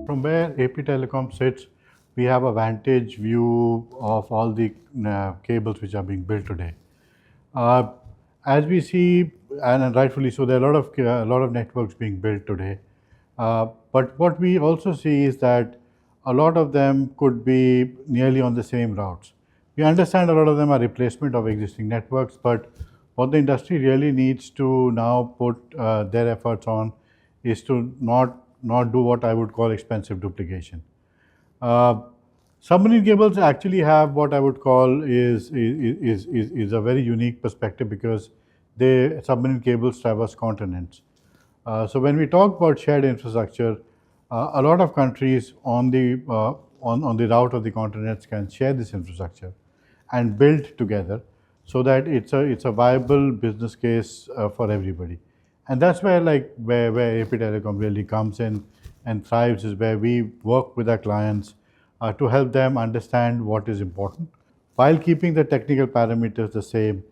From where APTelecom sits, we have a vantage view of all the cables which are being built today. Uh, as we see, and rightfully so, there are a lot of networks being built today. But what we also see is that a lot of them could be nearly on the same routes. We understand a lot of them are replacement of existing networks, but what the industry really needs to now put their efforts on is to not do what I would call expensive duplication. Uh, Submarine cables actually have what I would call is a very unique perspective because submarine cables traverse continents. So when we talk about shared infrastructure, a lot of countries on the route of the continents can share this infrastructure and build together, so that it's a viable business case for everybody. And that's where where AP Telecom really comes in and thrives, is where we work with our clients to help them understand what is important while keeping the technical parameters the same.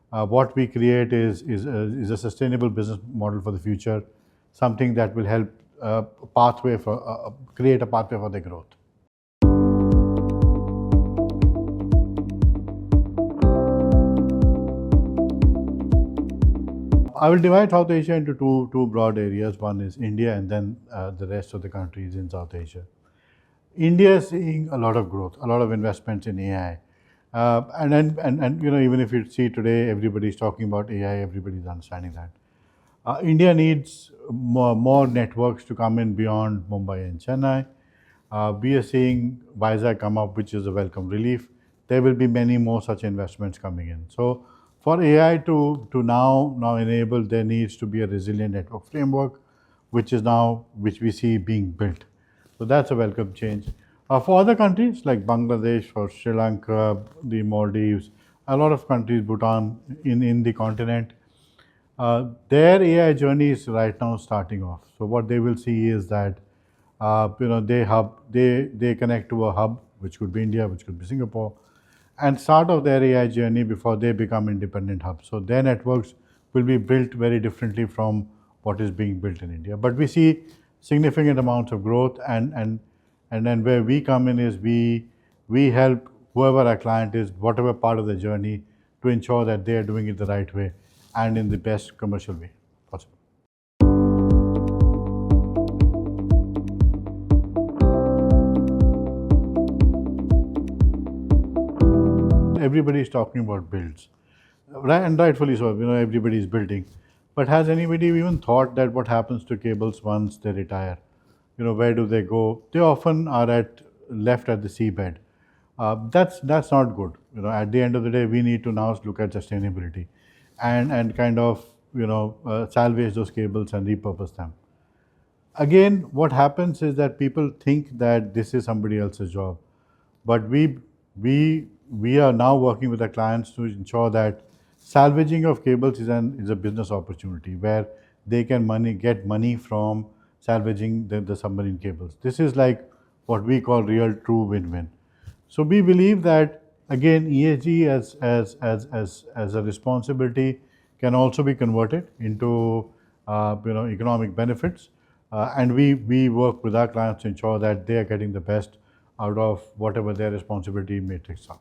What we create is a sustainable business model for the future, something that will help create a pathway for their growth. I will divide South Asia into two broad areas. One is India, and then the rest of the countries in South Asia. India is seeing a lot of growth, a lot of investments in AI. And even if you see today, everybody is talking about AI, everybody is understanding that. India needs more networks to come in beyond Mumbai and Chennai. We are seeing Vizag come up, which is a welcome relief. There will be many more such investments coming in. So for AI to now enable, there needs to be a resilient network framework, which we see being built. So that's a welcome change. For other countries like Bangladesh, for Sri Lanka, the Maldives, a lot of countries, Bhutan in the continent, their AI journey is right now starting off. So what they will see is that they connect to a hub, which could be India, which could be Singapore, and start off their AI journey before they become independent hubs. So their networks will be built very differently from what is being built in India. But we see significant amounts of growth, and then where we come in is we help whoever our client is, whatever part of the journey, to ensure that they are doing it the right way and in the best commercial way possible. Everybody is talking about builds, right? And rightfully so. Everybody is building, but has anybody even thought that what happens to cables once they retire? Where do they go? They often are left at the seabed. That's not good. At the end of the day, we need to now look at sustainability, and kind of salvage those cables and repurpose them. Again, what happens is that people think that this is somebody else's job, but we are now working with our clients to ensure that salvaging of cables is a business opportunity where they can get money from salvaging the submarine cables. This is like what we call real true win-win. So we believe that again ESG as a responsibility can also be converted into economic benefits, and we work with our clients to ensure that they are getting the best out of whatever their responsibility matrix are.